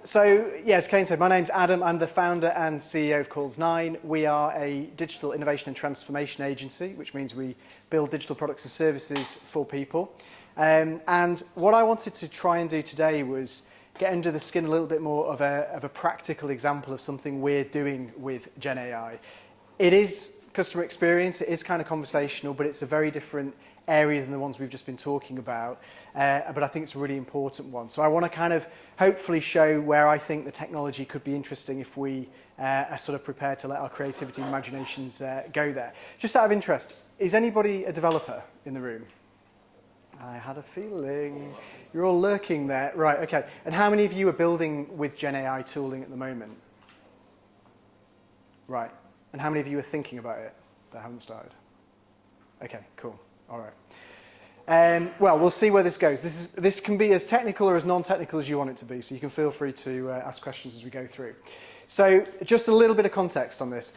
So, yes, Kane said, my name's Adam. I'm the founder and CEO of Calls9. We are a digital innovation and transformation agency, which means we build digital products and services for people. And what I wanted to try and do today was get under the skin a little bit more of a practical example of something we're doing with Gen AI. It is customer experience, it is kind of conversational, but it's a very different area than the ones we've just been talking about, but I think it's a really important one. So I want to kind of hopefully show where I think the technology could be interesting if we are sort of prepared to let our creativity and imaginations go there. Just out of interest, is anybody a developer in the room? I had a feeling. You're all lurking there. Right, okay. And how many of you are building with Gen AI tooling at the moment? Right. And how many of you are thinking about it that haven't started? Okay, cool. All right. Well, we'll see where this goes. This can be as technical or as non-technical as you want it to be, so you can feel free to ask questions as we go through. So just a little bit of context on this.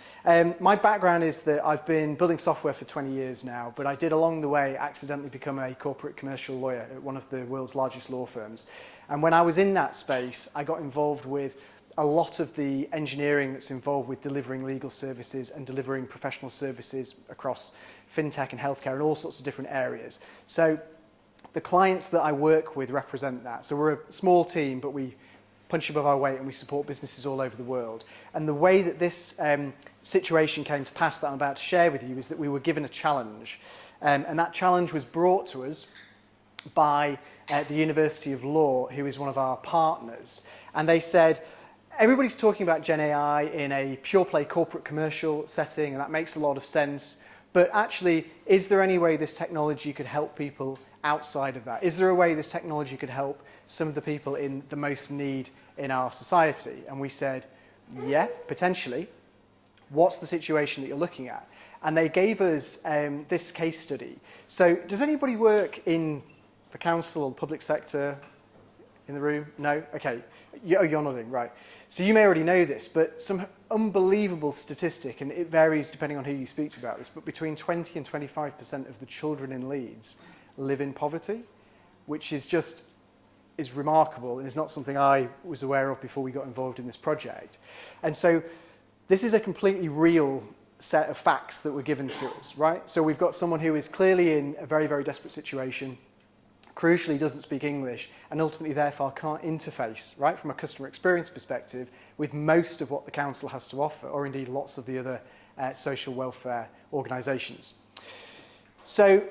My background is that I've been building software for 20 years now, but I did along the way accidentally become a corporate commercial lawyer at one of the world's largest law firms. And when I was in that space, I got involved with a lot of the engineering that's involved with delivering legal services and delivering professional services across fintech and healthcare and all sorts of different areas. So the clients that I work with represent that. So we're a small team, but we punch above our weight and we support businesses all over the world. And the way that this situation came to pass that I'm about to share with you is that we were given a challenge. And that challenge was brought to us by the University of Law, who is one of our partners. And they said, everybody's talking about Gen AI in a pure play corporate commercial setting, and that makes a lot of sense. But actually, is there any way this technology could help people outside of that? Is there a way this technology could help some of the people in the most need in our society? And we said, yeah, potentially. What's the situation that you're looking at? And they gave us this case study. So does anybody work in the council or public sector in the room? No? Okay. You're nodding, right. So you may already know this, but some unbelievable statistic, and it varies depending on who you speak to about this, but between 20 and 25% of the children in Leeds live in poverty, which is remarkable and is not something I was aware of before we got involved in this project. And so this is a completely real set of facts that were given to us, right? So we've got someone who is clearly in a very, very desperate situation, crucially doesn't speak English, and ultimately therefore can't interface, right, from a customer experience perspective with most of what the council has to offer, or indeed lots of the other social welfare organisations. So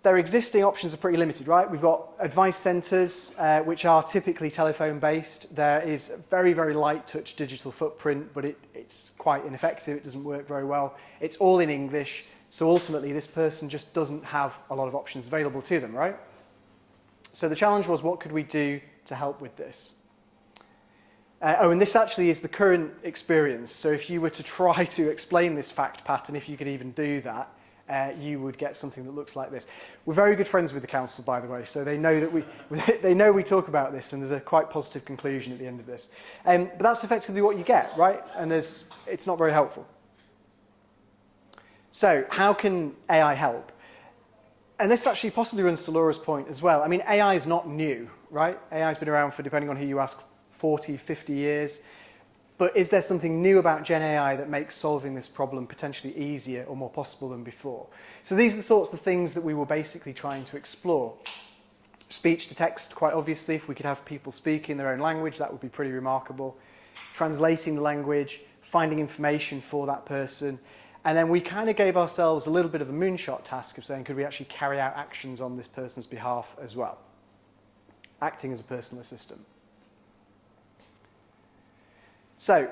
their existing options are pretty limited, right? We've got advice centres, which are typically telephone-based. There is a very, very light touch digital footprint, but it's quite ineffective. It doesn't work very well. It's all in English. So ultimately, this person just doesn't have a lot of options available to them, right? So the challenge was, what could we do to help with this? And this actually is the current experience. So if you were to try to explain this fact pattern, if you could even do that, you would get something that looks like this. We're very good friends with the council, by the way, so they know that they know we talk about this, and there's a quite positive conclusion at the end of this. But that's effectively what you get, right? And it's not very helpful. So how can AI help? And this actually possibly runs to Laura's point as well. I mean, AI is not new, right? AI has been around for, depending on who you ask, 40, 50 years. But is there something new about Gen AI that makes solving this problem potentially easier or more possible than before? So these are the sorts of things that we were basically trying to explore. Speech to text, quite obviously, if we could have people speak in their own language, that would be pretty remarkable. Translating the language, finding information for that person. And then we kind of gave ourselves a little bit of a moonshot task of saying, could we actually carry out actions on this person's behalf as well? Acting as a personal assistant. So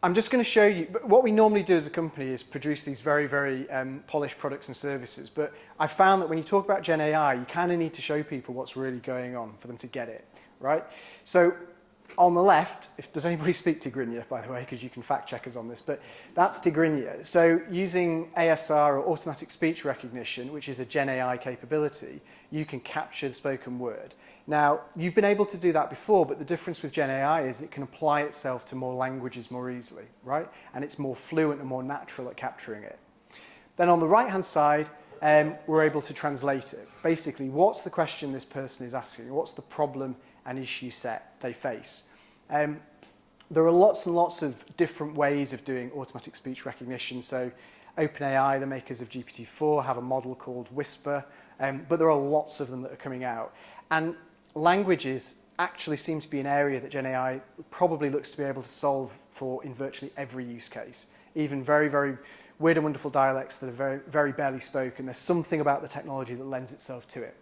I'm just going to show you, what we normally do as a company is produce these very, very polished products and services. But I found that when you talk about Gen AI, you kind of need to show people what's really going on for them to get it, right? So on the left, does anybody speak Tigrinya, by the way, because you can fact check us on this, but that's Tigrinya. So using ASR, or automatic speech recognition, which is a Gen AI capability, you can capture the spoken word. Now, you've been able to do that before, but the difference with Gen AI is it can apply itself to more languages more easily, right? And it's more fluent and more natural at capturing it. Then on the right-hand side, we're able to translate it. Basically, what's the question this person is asking? What's the problem and issue set they face. There are lots and lots of different ways of doing automatic speech recognition. So OpenAI, the makers of GPT-4, have a model called Whisper, but there are lots of them that are coming out. And languages actually seem to be an area that GenAI probably looks to be able to solve for in virtually every use case. Even very, very weird and wonderful dialects that are very, very barely spoken. There's something about the technology that lends itself to it.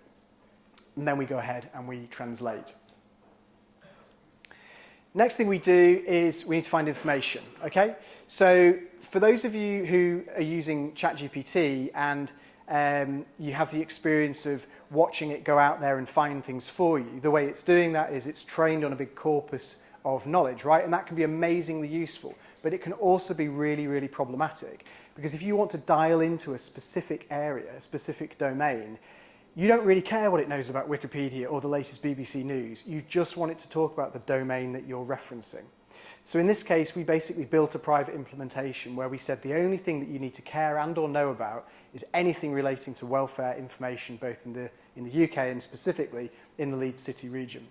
And then we go ahead and we translate. Next thing we do is we need to find information, okay? So for those of you who are using ChatGPT and you have the experience of watching it go out there and find things for you, the way it's doing that is it's trained on a big corpus of knowledge, right? And that can be amazingly useful, but it can also be really, really problematic because if you want to dial into a specific area, a specific domain, you don't really care what it knows about Wikipedia or the latest BBC News. You just want it to talk about the domain that you're referencing. So in this case, we basically built a private implementation where we said the only thing that you need to care and or know about is anything relating to welfare information, both in the UK and specifically in the Leeds City region.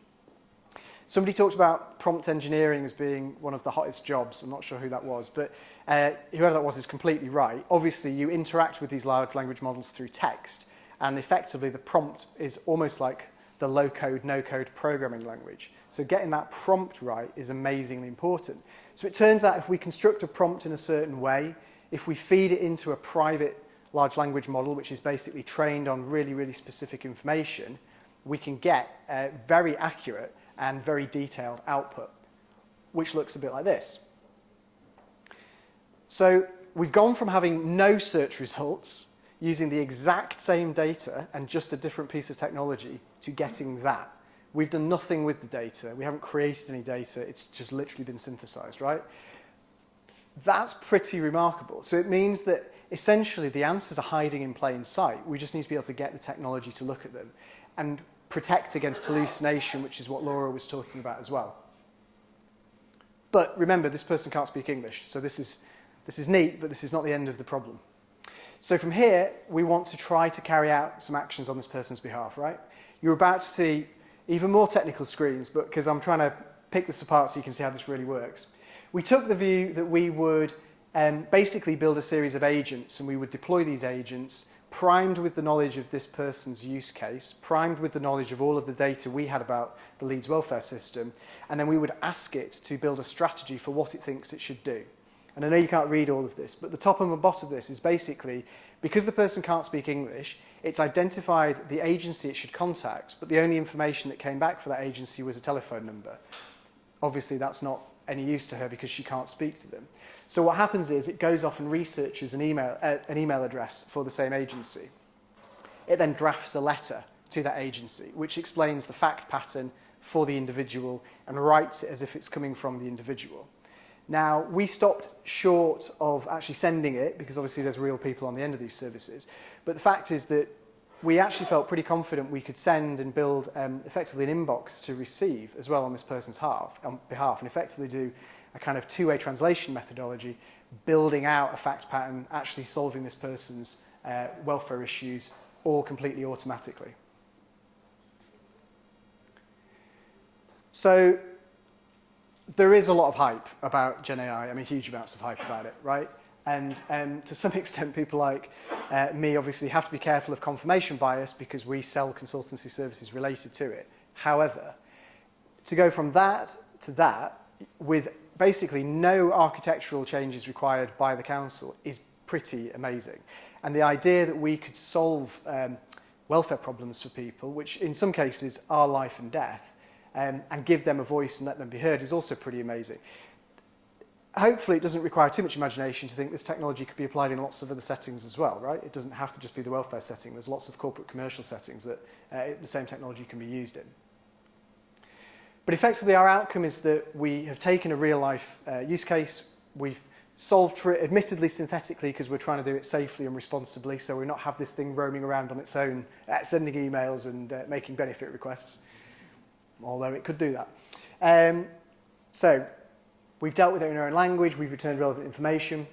Somebody talked about prompt engineering as being one of the hottest jobs. I'm not sure who that was, but whoever that was is completely right. Obviously, you interact with these large language models through text, and effectively the prompt is almost like the low-code, no-code programming language. So getting that prompt right is amazingly important. So it turns out if we construct a prompt in a certain way, if we feed it into a private large language model, which is basically trained on really, really specific information, we can get very accurate and very detailed output, which looks a bit like this. So we've gone from having no search results using the exact same data and just a different piece of technology to getting that. We've done nothing with the data. We haven't created any data. It's just literally been synthesized, right? That's pretty remarkable. So it means that essentially the answers are hiding in plain sight. We just need to be able to get the technology to look at them and protect against hallucination, which is what Laura was talking about as well. But remember, this person can't speak English. So this is neat, but this is not the end of the problem. So from here, we want to try to carry out some actions on this person's behalf, right? You're about to see even more technical screens, but because I'm trying to pick this apart so you can see how this really works. We took the view that we would basically build a series of agents, and we would deploy these agents primed with the knowledge of this person's use case, primed with the knowledge of all of the data we had about the Leeds welfare system, and then we would ask it to build a strategy for what it thinks it should do. And I know you can't read all of this, but the top and the bottom of this is basically, because the person can't speak English, it's identified the agency it should contact, but the only information that came back for that agency was a telephone number. Obviously, that's not any use to her because she can't speak to them. So what happens is it goes off and researches an email address for the same agency. It then drafts a letter to that agency, which explains the fact pattern for the individual and writes it as if it's coming from the individual. Now, we stopped short of actually sending it because obviously there's real people on the end of these services. But the fact is that we actually felt pretty confident we could send and build effectively an inbox to receive as well on this person's behalf and effectively do a kind of two-way translation methodology, building out a fact pattern, actually solving this person's welfare issues all completely automatically. So there is a lot of hype about GenAI. I mean, huge amounts of hype about it, right? And to some extent, people like me obviously have to be careful of confirmation bias because we sell consultancy services related to it. However, to go from that to that with basically no architectural changes required by the council is pretty amazing. And the idea that we could solve welfare problems for people, which in some cases are life and death, and give them a voice and let them be heard is also pretty amazing. Hopefully it doesn't require too much imagination to think this technology could be applied in lots of other settings as well, right? It doesn't have to just be the welfare setting. There's lots of corporate commercial settings that the same technology can be used in. But effectively our outcome is that we have taken a real life use case, we've solved for it admittedly synthetically because we're trying to do it safely and responsibly, so we're not have this thing roaming around on its own, sending emails and making benefit requests, although it could do that. So we've dealt with it in our own language, we've returned relevant information,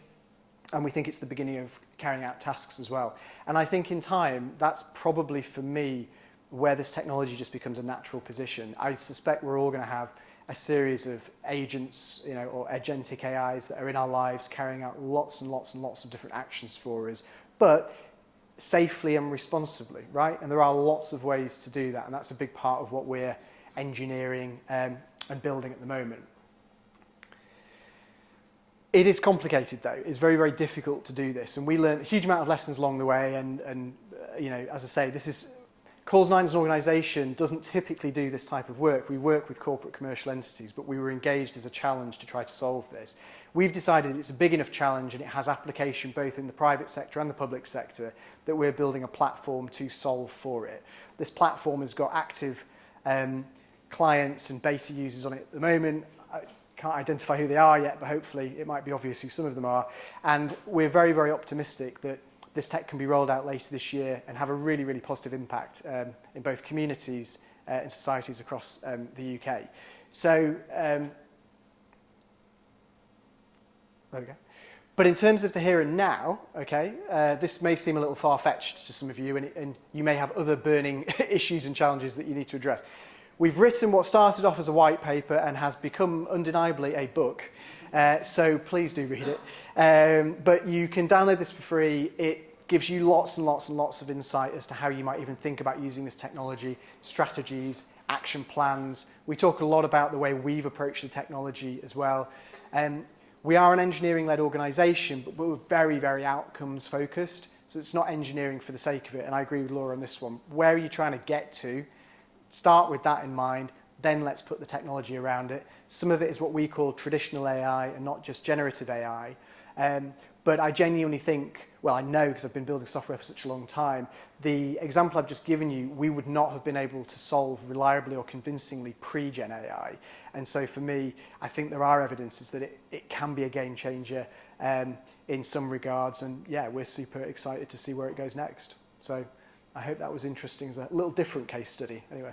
and we think it's the beginning of carrying out tasks as well. And I think in time, that's probably for me where this technology just becomes a natural position. I suspect we're all going to have a series of agents, or agentic AIs that are in our lives carrying out lots and lots and lots of different actions for us, but safely and responsibly, right? And there are lots of ways to do that, and that's a big part of what we're engineering and building at the moment. It is complicated, though. It's very, very difficult to do this, and we learned a huge amount of lessons along the way. And as I say, Calls9 as an organisation doesn't typically do this type of work. We work with corporate commercial entities, but we were engaged as a challenge to try to solve this. We've decided it's a big enough challenge and it has application both in the private sector and the public sector that we're building a platform to solve for it. This platform has got active clients and beta users on it at the moment. I can't identify who they are yet, but hopefully it might be obvious who some of them are. And we're very, very optimistic that this tech can be rolled out later this year and have a really, really positive impact in both communities and societies across the UK. So, there we go. But in terms of the here and now, okay, this may seem a little far-fetched to some of you, and you may have other burning issues and challenges that you need to address. We've written what started off as a white paper and has become undeniably a book. So please do read it. But you can download this for free. It gives you lots and lots and lots of insight as to how you might even think about using this technology, strategies, action plans. We talk a lot about the way we've approached the technology as well. We are an engineering-led organisation, but we're very, very outcomes focused. So it's not engineering for the sake of it. And I agree with Laura on this one. Where are you trying to get to? Start with that in mind. Then let's put the technology around it. Some of it is what we call traditional AI and not just generative AI. But I genuinely think, well, I know because I've been building software for such a long time, the example I've just given you, we would not have been able to solve reliably or convincingly pre-Gen AI. And so for me, I think there are evidences that it can be a game changer in some regards. And yeah, we're super excited to see where it goes next. So I hope that was interesting as a little different case study. Anyway.